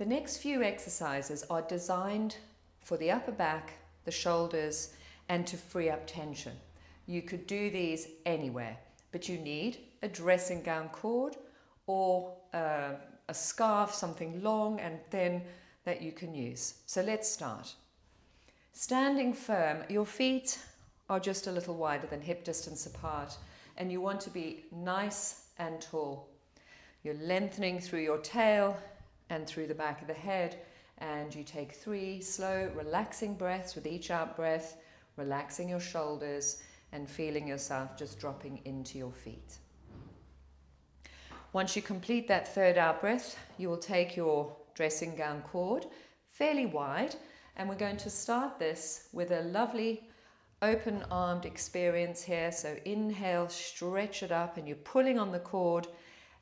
The next few exercises are designed for the upper back, the shoulders, and to free up tension. You could do these anywhere, but you need a dressing gown cord or a scarf, something long and thin that you can use. So let's start. Standing firm, your feet are just a little wider than hip distance apart, and you want to be nice and tall. You're lengthening through your tail and through the back of the head, and you take 3 slow, relaxing breaths with each out breath, relaxing your shoulders and feeling yourself just dropping into your feet. Once you complete that 3rd out breath, you will take your dressing gown cord fairly wide, and we're going to start this with a lovely open-armed experience here. So inhale, stretch it up, and you're pulling on the cord,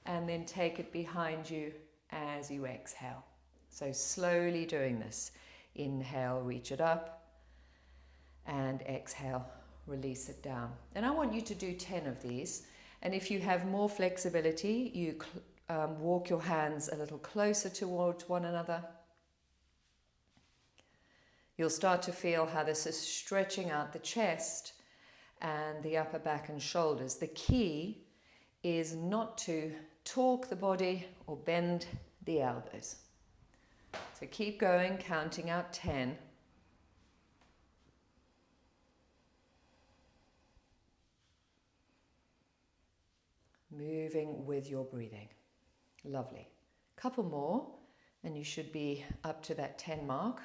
and then take it behind you as you exhale. So slowly doing this. Inhale, reach it up, and exhale, release it down. And I want you to do 10 of these. And if you have more flexibility, you walk your hands a little closer towards one another. You'll start to feel how this is stretching out the chest and the upper back and shoulders. The key is not to torque the body or bend the elbows. So keep going, counting out 10. Moving with your breathing. Lovely. Couple more, and you should be up to that 10 mark.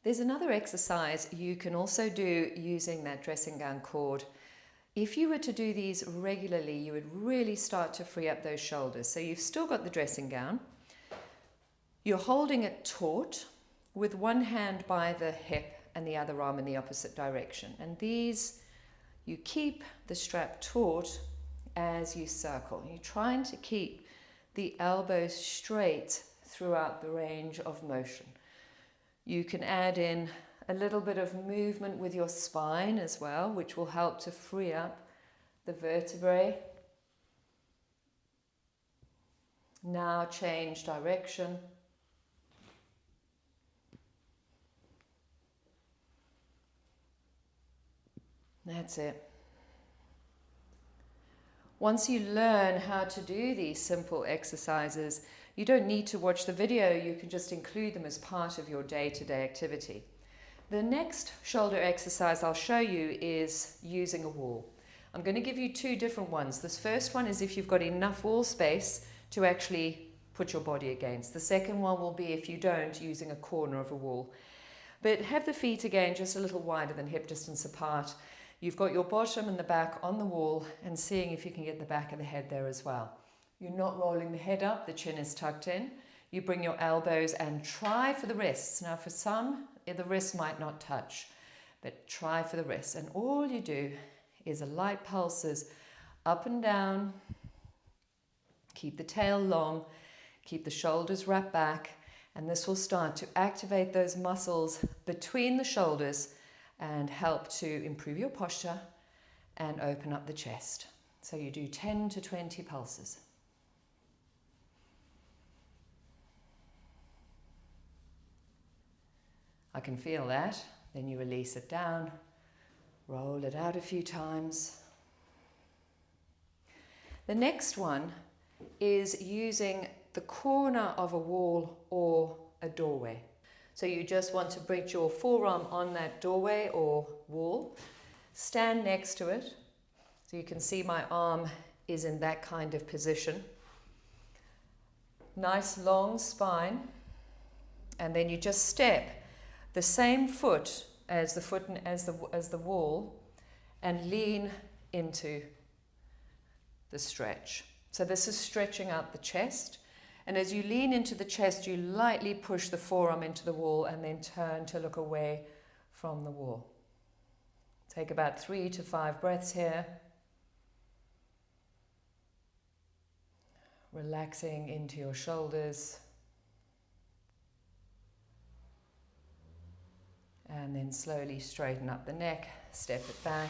There's another exercise you can also do using that dressing gown cord. If you were to do these regularly, you would really start to free up those shoulders. So you've still got the dressing gown. You're holding it taut with one hand by the hip and the other arm in the opposite direction. And these, you keep the strap taut as you circle. You're trying to keep the elbows straight throughout the range of motion. You can add in a little bit of movement with your spine as well, which will help to free up the vertebrae. Now change direction. That's it. Once you learn how to do these simple exercises, you don't need to watch the video, you can just include them as part of your day-to-day activity. The next shoulder exercise I'll show you is using a wall. I'm going to give you 2 different ones. This first one is if you've got enough wall space to actually put your body against. The second one will be if you don't, using a corner of a wall. But have the feet again just a little wider than hip distance apart. You've got your bottom and the back on the wall, and seeing if you can get the back of the head there as well. You're not rolling the head up, the chin is tucked in. You bring your elbows and try for the wrists. Now for some, the wrists might not touch, but try for the wrists. And all you do is a light pulses up and down. Keep the tail long, keep the shoulders wrapped back, and this will start to activate those muscles between the shoulders and help to improve your posture and open up the chest. So you do 10 to 20 pulses. I can feel that. Then you release it down, roll it out a few times. The next one is using the corner of a wall or a doorway. So you just want to bring your forearm on that doorway or wall, stand next to it. So you can see my arm is in that kind of position. Nice long spine. And then you just step the same foot as the wall and lean into the stretch. So this is stretching out the chest. And as you lean into the chest, you lightly push the forearm into the wall and then turn to look away from the wall. Take about 3 to 5 breaths here. Relaxing into your shoulders. And then slowly straighten up the neck, step it back,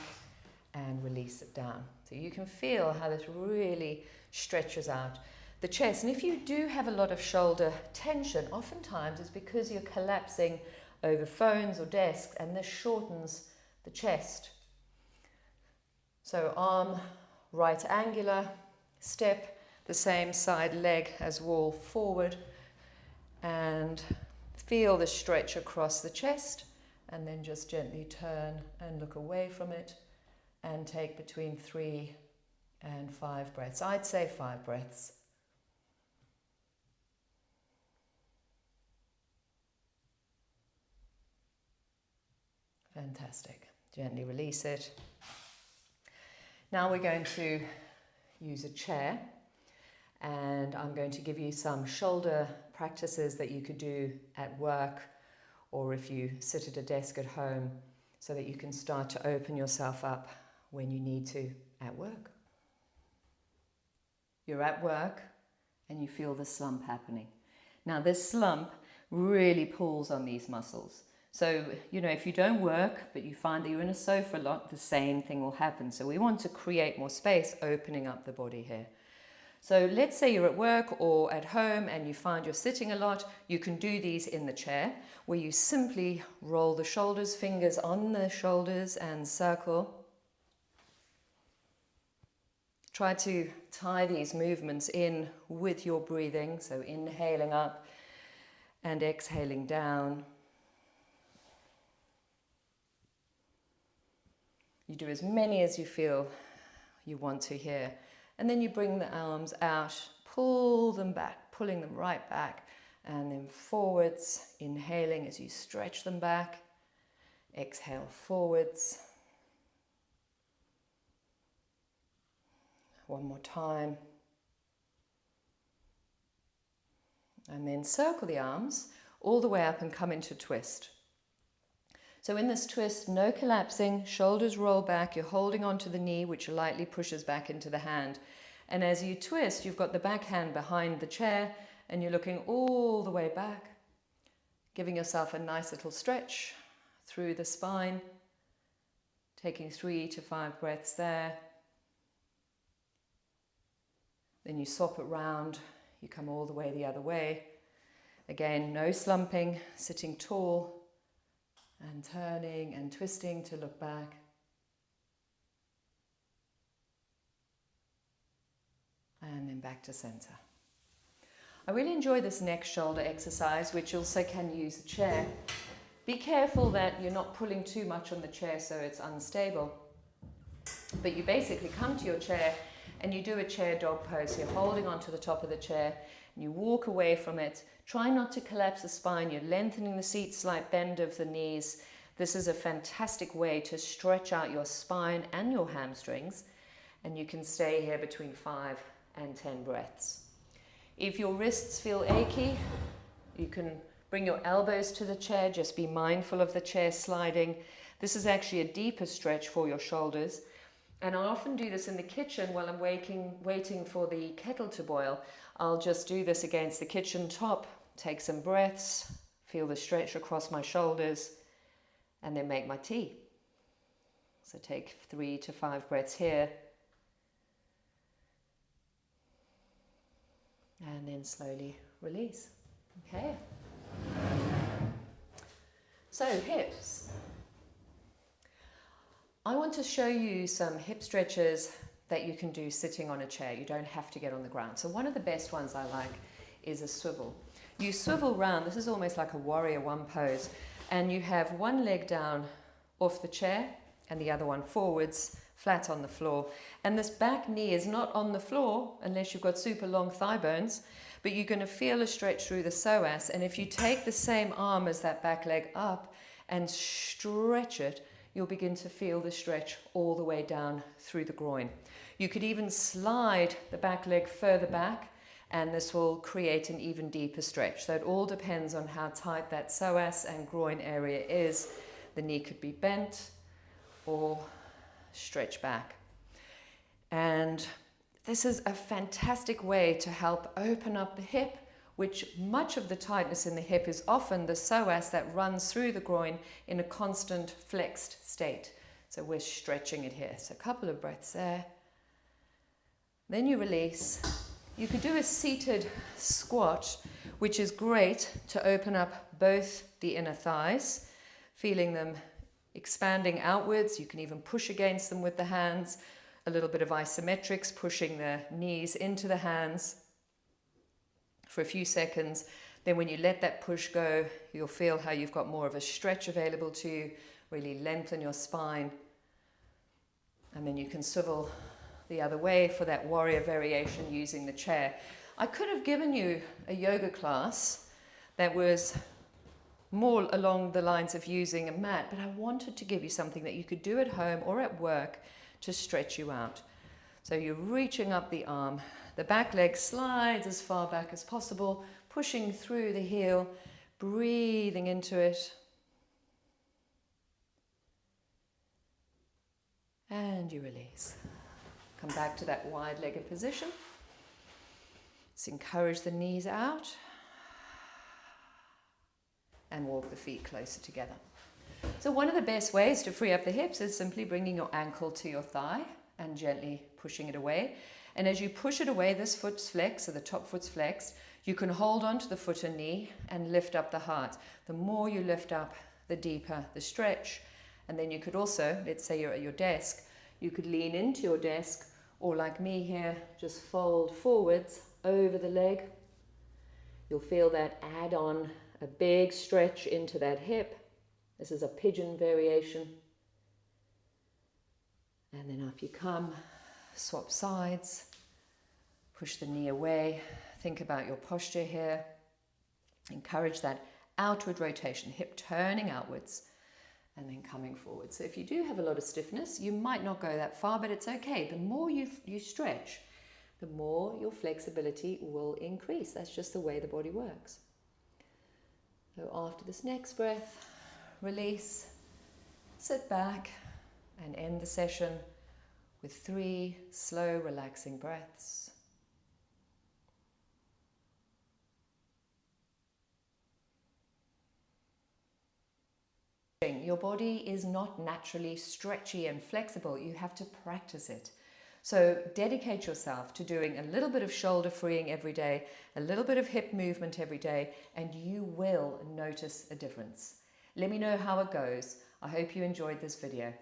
and release it down. So you can feel how this really stretches out the chest. And if you do have a lot of shoulder tension, oftentimes it's because you're collapsing over phones or desks, and this shortens the chest. So arm right angular, step the same side leg as wall forward, and feel the stretch across the chest, and then just gently turn and look away from it and take between 3 and 5 breaths. I'd say 5 breaths. Fantastic. Gently release it. Now we're going to use a chair, and I'm going to give you some shoulder practices that you could do at work or if you sit at a desk at home, so that you can start to open yourself up when you need to at work. You're at work and you feel the slump happening. Now this slump really pulls on these muscles. So, if you don't work, but you find that you're in a sofa a lot, the same thing will happen. So we want to create more space, opening up the body here. So let's say you're at work or at home and you find you're sitting a lot. You can do these in the chair, where you simply roll the shoulders, fingers on the shoulders, and circle. Try to tie these movements in with your breathing. So inhaling up and exhaling down. You do as many as you feel you want to here. And then you bring the arms out, pull them back, pulling them right back, and then forwards, inhaling as you stretch them back. Exhale forwards. One more time. And then circle the arms all the way up and come into twist. So in this twist, no collapsing, shoulders roll back, you're holding onto the knee, which lightly pushes back into the hand. And as you twist, you've got the back hand behind the chair and you're looking all the way back, giving yourself a nice little stretch through the spine, taking 3 to 5 breaths there. Then you swap it round, you come all the way the other way. Again, no slumping, sitting tall, and turning and twisting to look back. And then back to center. I really enjoy this neck shoulder exercise, which also can use a chair. Be careful that you're not pulling too much on the chair so it's unstable. But you basically come to your chair and you do a chair dog pose. You're holding onto the top of the chair and you walk away from it. Try not to collapse the spine. You're lengthening the seat, slight bend of the knees. This is a fantastic way to stretch out your spine and your hamstrings. And you can stay here between 5 and 10 breaths. If your wrists feel achy, you can bring your elbows to the chair. Just be mindful of the chair sliding. This is actually a deeper stretch for your shoulders. And I often do this in the kitchen while I'm waiting for the kettle to boil. I'll just do this against the kitchen top, take some breaths, feel the stretch across my shoulders, and then make my tea. So take 3 to 5 breaths here. And then slowly release. Okay. So hips. I want to show you some hip stretches that you can do sitting on a chair. You don't have to get on the ground. So one of the best ones I like is a swivel. You swivel round. This is almost like a warrior one pose. And you have one leg down off the chair and the other one forwards, flat on the floor. And this back knee is not on the floor unless you've got super long thigh bones, but you're going to feel a stretch through the psoas. And if you take the same arm as that back leg up and stretch it, you'll begin to feel the stretch all the way down through the groin. You could even slide the back leg further back, and this will create an even deeper stretch. So it all depends on how tight that psoas and groin area is. The knee could be bent or stretch back. And this is a fantastic way to help open up the hip, which much of the tightness in the hip is often the psoas that runs through the groin in a constant flexed state. So we're stretching it here. So a couple of breaths there. Then you release. You could do a seated squat, which is great to open up both the inner thighs, feeling them expanding outwards. You can even push against them with the hands. A little bit of isometrics, pushing the knees into the hands for a few seconds. Then when you let that push go, you'll feel how you've got more of a stretch available to you. Really lengthen your spine. And then you can swivel the other way for that warrior variation using the chair. I could have given you a yoga class that was more along the lines of using a mat, but I wanted to give you something that you could do at home or at work to stretch you out. So you're reaching up the arm, the back leg slides as far back as possible, pushing through the heel, breathing into it. And you release. Come back to that wide-legged position. Let's encourage the knees out. And walk the feet closer together. So one of the best ways to free up the hips is simply bringing your ankle to your thigh and gently pushing it away. And as you push it away, this foot's flexed, so the top foot's flexed, you can hold onto the foot and knee and lift up the heart. The more you lift up, the deeper the stretch. And then you could also, let's say you're at your desk, you could lean into your desk, or like me here, just fold forwards over the leg. You'll feel that add on a big stretch into that hip. This is a pigeon variation. And then up you come, swap sides, push the knee away. Think about your posture here. Encourage that outward rotation, hip turning outwards and then coming forward. So if you do have a lot of stiffness, you might not go that far, but it's okay. The more you stretch, the more your flexibility will increase. That's just the way the body works. So after this next breath, release, sit back and end the session with 3 slow, relaxing breaths. Your body is not naturally stretchy and flexible. You have to practice it. So dedicate yourself to doing a little bit of shoulder freeing every day, a little bit of hip movement every day, and you will notice a difference. Let me know how it goes. I hope you enjoyed this video.